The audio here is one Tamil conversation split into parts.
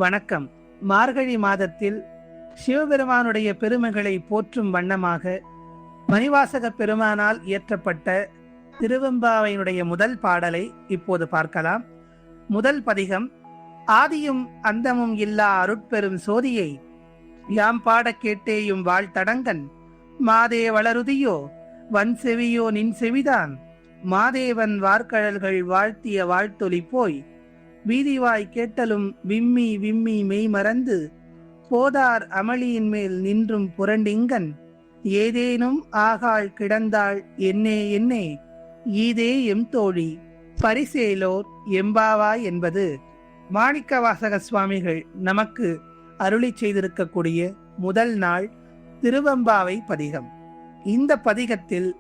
வணக்கம். மார்கழி மாதத்தில் சிவபெருமானுடைய பெருமைகளை போற்றும் வண்ணமாக மணிவாசக பெருமானால் இயற்றப்பட்ட திருவெம்பாவையினுடைய முதல் பாடலை இப்போது பார்க்கலாம். முதல் பதிகம். ஆதியும் அந்தமும் இல்லா அருட்பெரும் சோதியை யாம் பாட கேட்டேயும் வாழ்த்தடங்கன் மாதே வளருதியோ வன் செவியோ நின் செவிதான் மாதேவன் வார்கழல்கள் வாழ்த்திய வாழ்த்தொலி போய் வீதிவாய் கேட்டலும் விம்மி விம்மி மெய் மறந்து போதார் அமளியின் மேல் நின்றும் புரண்டிங்கன் ஏதேனும் ஆகாள் கிடந்தாள் என்னே என்னே ஈதே எம் தோழி பரிசேலோர் எம்பாவாய் என்பது மாணிக்கவாசக சுவாமிகள் நமக்கு அருளி செய்திருக்கக்கூடிய முதல் நாள் திருவெம்பாவை பதிகம். இந்த பதிகத்தில்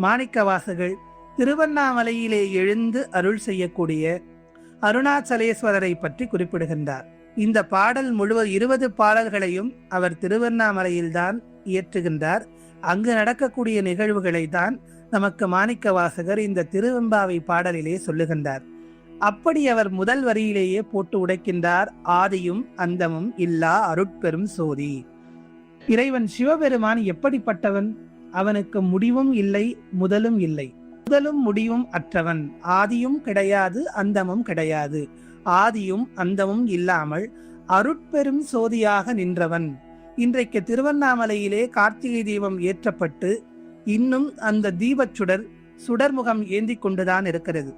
மாணிக்கவாசகர் திருவண்ணாமலையிலே எழுந்து அருள் செய்யக்கூடிய அருணாச்சலேஸ்வரரை பற்றி குறிப்பிடுகின்றார். இந்த பாடல் முழுவதும் 20 பாடல்களையும் அவர் திருவண்ணாமலையில்தான் இயற்றுகின்றார். அங்கு நடக்கக்கூடிய நிகழ்வுகளை தான் நமக்கு மாணிக்கவாசகர் இந்த திருவெம்பாவை பாடலிலே சொல்லுகின்றார். அப்படி அவர் முதல் வரியிலேயே போட்டு உடைக்கின்றார். ஆதியும் அந்தமும் இல்லா அருட்பெரும் சோதி. இறைவன் சிவபெருமான் எப்படிப்பட்டவன்? அவனுக்கு முடிவும் இல்லை, முதலும் இல்லை. முதலும் முடிவும் அற்றவன். ஆதியும் கிடையாது, அந்தமும் கிடையாது. ஆதியும் அந்தமும் இல்லாமல் அருட்பெரும் சோதியாக நின்றவன். இன்றைக்கு திருவண்ணாமலையிலே கார்த்திகை தீபம் ஏற்றப்பட்டு இன்னும் அந்த தீபச்சுடர் சுடர்முகம் ஏந்தி கொண்டுதான் இருக்கிறது.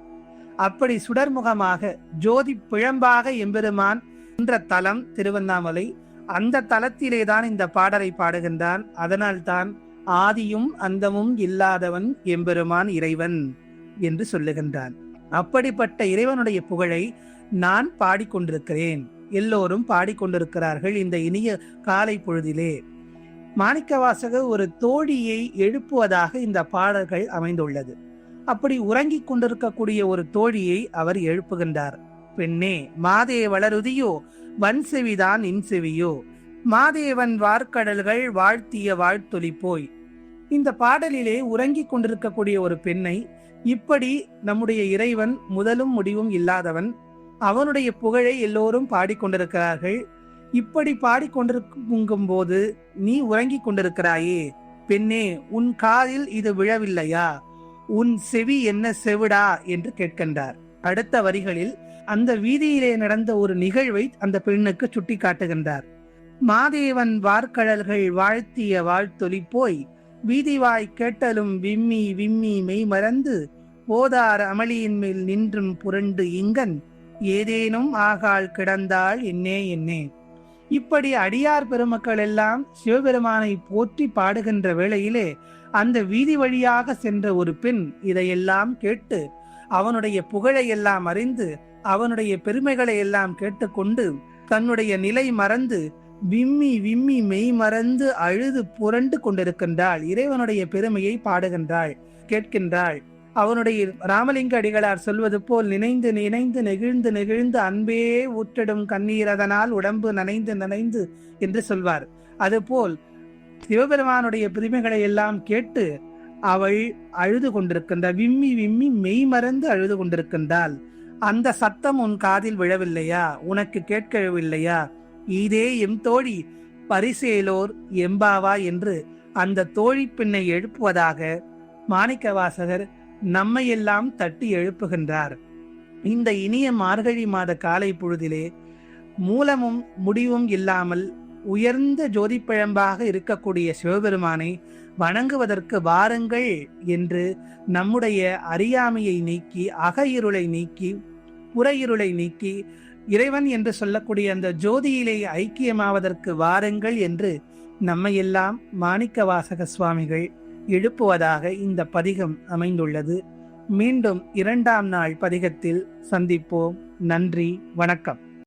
அப்படி சுடர்முகமாக ஜோதி பிழம்பாக எம்பெருமான் என்ற தலம் திருவண்ணாமலை. அந்த தலத்திலேதான் இந்த பாடலை பாடுகின்றான். அதனால்தான் ஆதியும் அந்தமும் இல்லாதவன் எம்பெருமான் இறைவன் என்று சொல்லுகின்றான். அப்படிப்பட்ட இறைவனுடைய புகழை நான் பாடிக்கொண்டிருக்கிறேன். எல்லோரும் பாடிக்கொண்டிருக்கிறார்கள் இந்த இனிய காலை பொழுதிலே. மாணிக்கவாசகர் ஒரு தோழியை எழுப்புவதாக இந்த பாடல்கள் அமைந்துள்ளது. அப்படி உறங்கிக் கொண்டிருக்கக்கூடிய ஒரு தோழியை அவர் எழுப்புகின்றார். பெண்ணே, மாதே வளருதியோ வன் செவிதான் இன் செவியோ மாதேவன் வார்கடல்கள் வாழ்த்திய வாழ்த்தொலி போய். இந்த பாடலிலே உறங்கிக் கொண்டிருக்கக்கூடிய ஒரு பெண்ணை இப்படி நம்முடைய இறைவன் முதலும் முடிவும் இல்லாதவன், அவனுடைய புகழை எல்லோரும் பாடிக்கொண்டிருக்கிறார்கள். இப்படி பாடிக்கொண்டிருக்கும் போது நீ உறங்கிக் கொண்டிருக்கிறாயே பெண்ணே, உன் காதில் இது விழவில்லையா? உன் செவி என்ன செவிடா என்று கேட்கின்றார். அடுத்த வரிகளில் அந்த வீதியிலே நடந்த ஒரு நிகழ்வை அந்த பெண்ணுக்கு சுட்டி காட்டுகின்றார். மாதேவன் வார்கழல்கள் வாழ்த்திய வாழ்த்தொலி போய் வீதிவாய் கேட்டலும் விம்மி விம்மி மெய் மறந்து போதார் அமளியின் மேல் நின்றும் புரண்டு இங்கன் ஏதேனும் ஆகாள் கிடந்தாள் என்னே என்னே. இப்படி அடியார் பெருமக்கள் எல்லாம் சிவபெருமானை போற்றி பாடுகின்ற வேளையிலே அந்த வீதி வழியாக சென்ற ஒரு பெண் இதையெல்லாம் கேட்டு அவனுடைய புகழை எல்லாம் அறிந்து அவனுடைய பெருமைகளை எல்லாம் கேட்டுக்கொண்டு தன்னுடைய நிலை மறந்து விம்மி விம்மி மெய் மறந்து அழுது புரண்டு கொண்டிருக்கின்றாள். இறைவனுடைய பெருமையை பாடுகின்றாள், கேட்கின்றாள். அவனுடைய ராமலிங்க அடிகளார் சொல்வது போல் நினைந்து நினைந்து நெகிழ்ந்து நெகிழ்ந்து அன்பே ஊற்றிடும் கண்ணீரதனால் உடம்பு நனைந்து நனைந்து என்று சொல்வார். அதுபோல் சிவபெருமானுடைய பெருமைகளை எல்லாம் கேட்டு அவள் அழுது கொண்டிருக்கின்றாள். விம்மி விம்மி மெய் மறந்து அழுது கொண்டிருக்கின்றாள். அந்த சத்தம் உன் காதில் விழவில்லையா? உனக்கு கேட்கவில்லையா? இதே எம் தோழி பரிசேலோர் எம்பாவா என்று அந்த தோழி பெண்ணை எழுப்புவதாக மாணிக்கவாசகர் நம்மையெல்லாம் தட்டி எழுப்புகின்றார். இந்த இனிய மார்கழி மாத காலை பொழுதிலே மூலமும் முடிவும் இல்லாமல் உயர்ந்த ஜோதிப்பிழம்பாக இருக்கக்கூடிய சிவபெருமானை வணங்குவதற்கு வாருங்கள் என்று நம்முடைய அறியாமையை நீக்கி அக இருளை நீக்கி புற இருளை நீக்கி இறைவன் என்று சொல்லக்கூடிய அந்த ஜோதியிலே ஐக்கியமாவதற்கு வாருங்கள் என்று நம்மையெல்லாம் மாணிக்கவாசக சுவாமிகள் எழுப்புவதாக இந்த பதிகம் அமைந்துள்ளது. மீண்டும் 2ஆம் நாள் பதிகத்தில் சந்திப்போம். நன்றி, வணக்கம்.